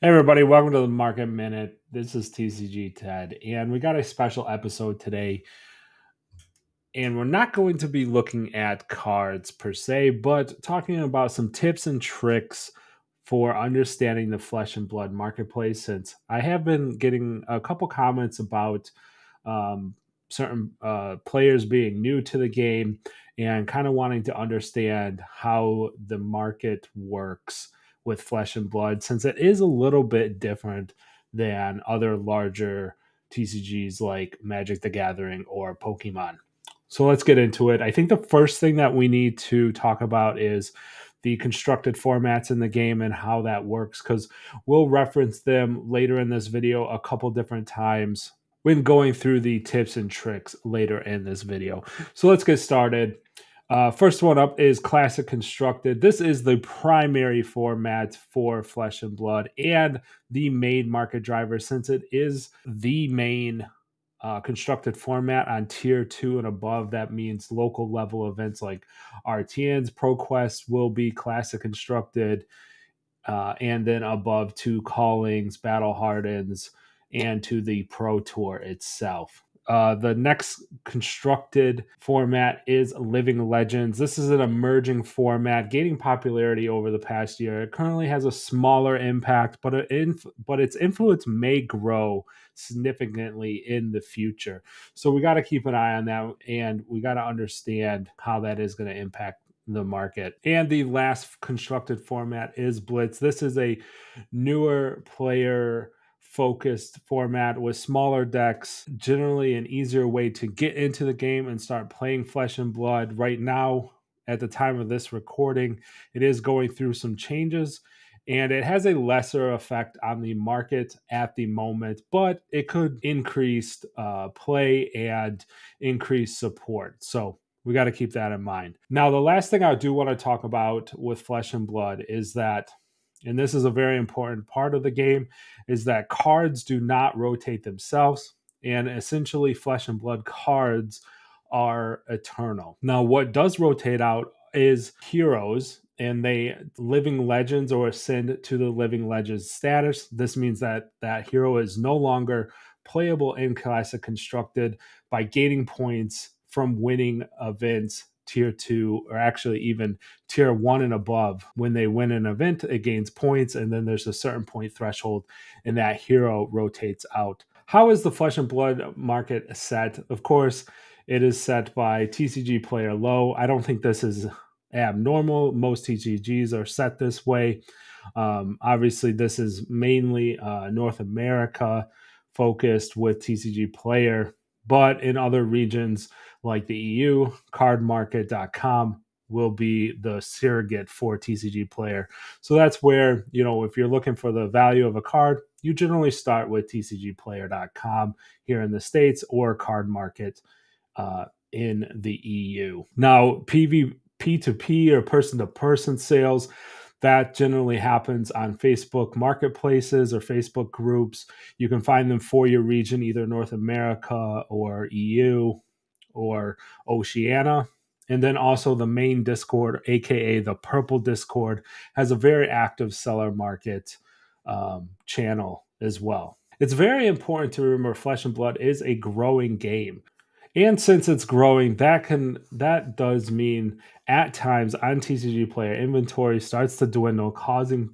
Hey everybody, welcome to the Market Minute. This is TCG Ted, and we got a special episode today. And we're not going to be looking at cards per se, but talking about some tips and tricks for understanding the Flesh and Blood marketplace. Since I have been getting a couple comments about um, certain players being new to the game and kind of wanting to understand how the market works with Flesh and Blood, since it is a little bit different than other larger TCGs like Magic the Gathering or Pokemon. So let's get into it. I think the first thing that we need to talk about is the constructed formats in the game and how that works, because we'll reference them later in this video a couple different times when going through the tips and tricks later in this video. So let's get started. First one up is Classic Constructed. This is the primary format for Flesh and Blood and the main market driver, since it is the main constructed format on tier 2 and above. That means local level events like RTNs, ProQuest will be classic constructed, and then above to Callings, Battle Hardens, and to the Pro Tour itself. The next constructed format is Living Legends. This is an emerging format gaining popularity over the past year. It currently has a smaller impact, but its influence may grow significantly in the future. So we got to keep an eye on that, and we got to understand how that is going to impact the market. And the last constructed format is Blitz. This is a newer player focused format with smaller decks, generally an easier way to get into the game and start playing Flesh and Blood. Right now, at the time of this recording, it is going through some changes and it has a lesser effect on the market at the moment, but it could increase play and increase support. So we got to keep that in mind. Now, the last thing I do want to talk about with Flesh and Blood is that, and this is a very important part of the game, is that cards do not rotate themselves. And essentially, Flesh and Blood cards are eternal. Now, what does rotate out is heroes, and they living legends or ascend to the living legends status. This means that that hero is no longer playable in Classic Constructed by gaining points from winning events tier 2, or actually even tier 1 and above. When they win an event, it gains points, and then there's a certain point threshold, and that hero rotates out. How is the Flesh and Blood market set? Of course, it is set by TCG Player Low. I don't think this is abnormal. Most TCGs are set this way. Obviously, this is mainly North America focused with TCG Player, but in other regions like the EU, cardmarket.com will be the surrogate for TCG Player. So that's where, if you're looking for the value of a card, you generally start with tcgplayer.com here in the States or Card Market in the EU. Now, P2P or person-to-person sales, that generally happens on Facebook marketplaces or Facebook groups. You can find them for your region, either North America or EU or Oceania. And then also the main Discord, aka the Purple Discord, has a very active seller market channel as well. It's very important to remember Flesh and Blood is a growing game. And since it's growing, that does mean at times on TCG Player inventory starts to dwindle, causing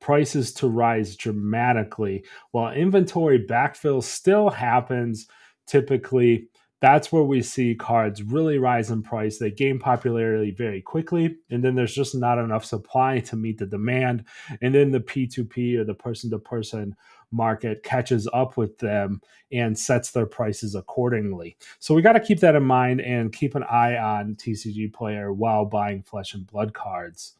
prices to rise dramatically. While inventory backfill still happens, typically that's where we see cards really rise in price. They gain popularity very quickly, and then there's just not enough supply to meet the demand. And then the P2P or the person-to-person market catches up with them and sets their prices accordingly. So we got to keep that in mind and keep an eye on TCG Player while buying Flesh and Blood cards.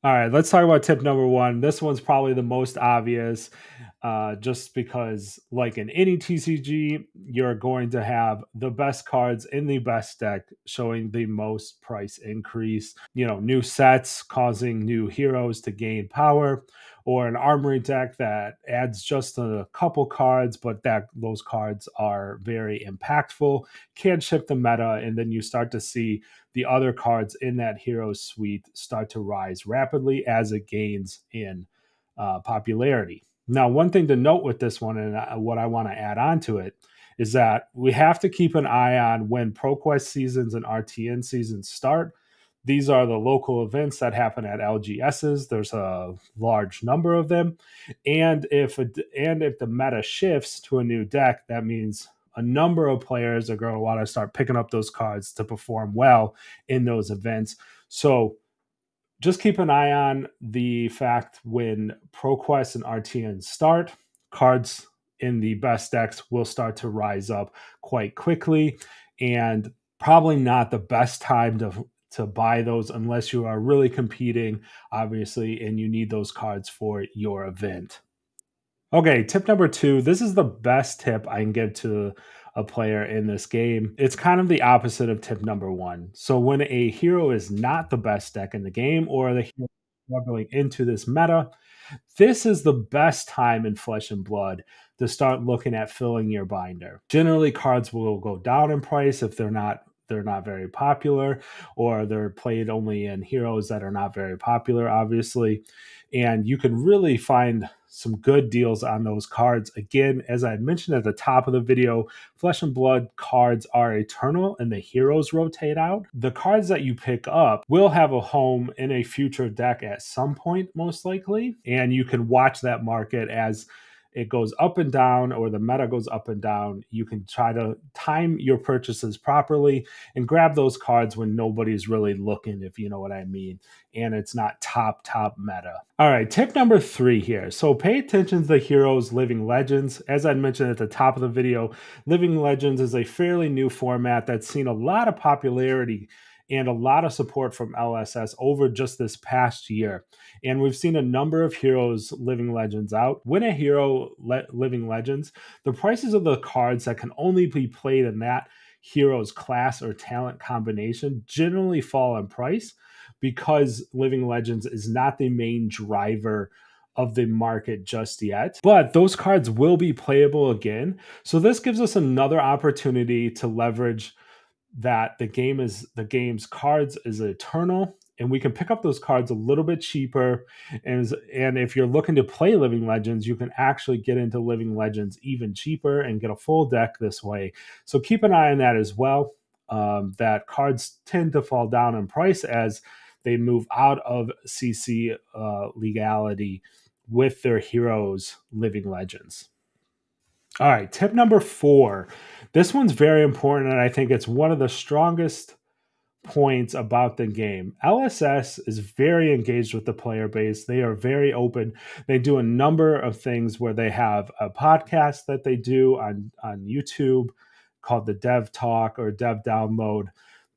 All right, let's talk about tip number 1. This one's probably the most obvious, just because, like in any TCG, you're going to have the best cards in the best deck showing the most price increase. New sets causing new heroes to gain power, or an armory deck that adds just a couple cards, but that those cards are very impactful, can shift the meta, and then you start to see the other cards in that hero suite start to rise rapidly as it gains in popularity. Now, one thing to note with this one, and what I want to add on to it, is that we have to keep an eye on when ProQuest seasons and RTN seasons start. These are the local events that happen at LGSs. There's a large number of them, and if the meta shifts to a new deck, that means a number of players are going to want to start picking up those cards to perform well in those events. So just keep an eye on the fact when ProQuest and RTN start, cards in the best decks will start to rise up quite quickly, and probably not the best time to buy those unless you are really competing, obviously, and you need those cards for your event. Okay, tip number 2. This is the best tip I can give to a player in this game. It's kind of the opposite of tip number 1. So when a hero is not the best deck in the game, or the hero is struggling into this meta, this is the best time in Flesh and Blood to start looking at filling your binder. Generally, cards will go down in price if they're not very popular, or they're played only in heroes that are not very popular, obviously. And you can really find some good deals on those cards. Again, as I mentioned at the top of the video, Flesh and Blood cards are eternal and the heroes rotate out. The cards that you pick up will have a home in a future deck at some point, most likely. And you can watch that market as it goes up and down, or the meta goes up and down. You can try to time your purchases properly and grab those cards when nobody's really looking, if you know what I mean, and it's not top meta. All right, tip number 3 here. So pay attention to the heroes Living Legends. As I mentioned at the top of the video, Living Legends is a fairly new format that's seen a lot of popularity and a lot of support from LSS over just this past year. And we've seen a number of heroes Living Legends out. When a hero Living Legends, the prices of the cards that can only be played in that hero's class or talent combination generally fall in price, because Living Legends is not the main driver of the market just yet. But those cards will be playable again. So this gives us another opportunity to leverage that the game's cards is eternal, and we can pick up those cards a little bit cheaper. And if you're looking to play Living Legends, you can actually get into Living Legends even cheaper and get a full deck this way. So keep an eye on that as well. That cards tend to fall down in price as they move out of CC legality with their heroes Living Legends. All right, tip number 4. This one's very important, and I think it's one of the strongest points about the game. LSS is very engaged with the player base. They are very open. They do a number of things where they have a podcast that they do on YouTube called the Dev Talk or Dev Download.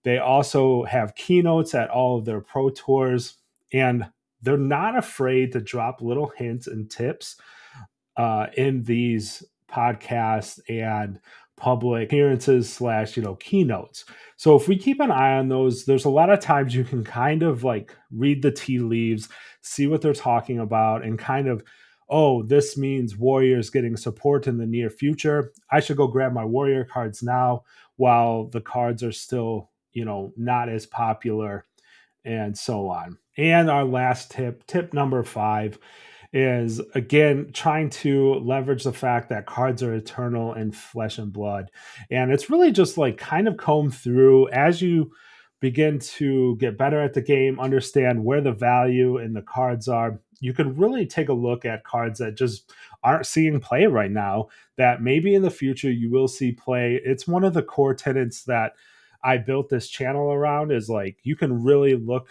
They also have keynotes at all of their pro tours, and they're not afraid to drop little hints and tips in these podcasts and public appearances / keynotes. So if we keep an eye on those, there's a lot of times you can kind of like read the tea leaves, see what they're talking about, and kind of, oh, this means Warriors getting support in the near future. I should go grab my Warrior cards now while the cards are still, not as popular, and so on. And our last tip number 5, is again trying to leverage the fact that cards are eternal in Flesh and Blood. And it's really just like kind of comb through as you begin to get better at the game, understand where the value in the cards are. You can really take a look at cards that just aren't seeing play right now, that maybe in the future you will see play. It's one of the core tenets that I built this channel around, is like you can really look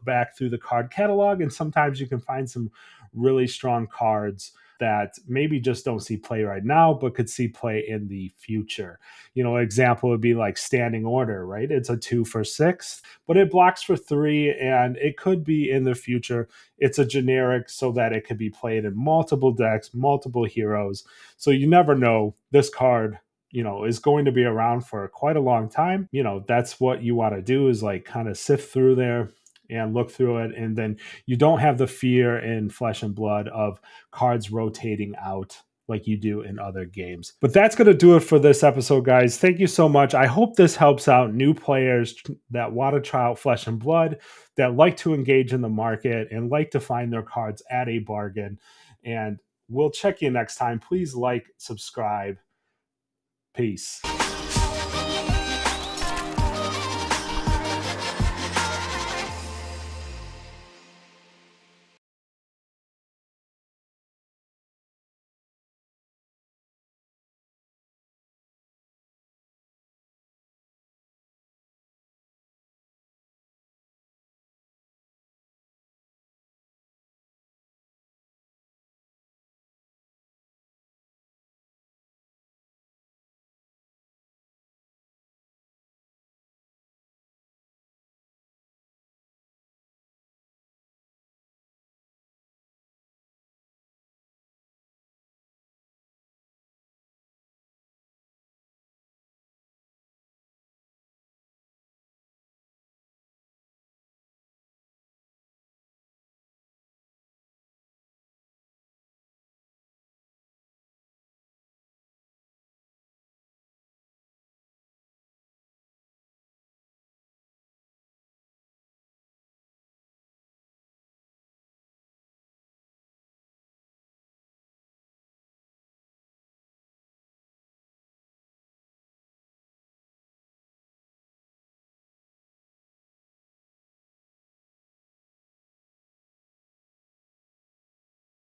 back through the card catalog, and sometimes you can find some really strong cards that maybe just don't see play right now, but could see play in the future. Example would be like Standing Order, right? It's a 2 for 6, but it blocks for 3, and it could be in the future. It's a generic so that it could be played in multiple decks, multiple heroes. So you never know. This card, is going to be around for quite a long time. That's what you want to do, is like kind of sift through there and look through it. And then you don't have the fear in Flesh and Blood of cards rotating out like you do in other games. But that's going to do it for this episode, guys. Thank you so much. I hope this helps out new players that want to try out Flesh and Blood, that like to engage in the market and like to find their cards at a bargain. And we'll check you next time. Please like, subscribe. Peace.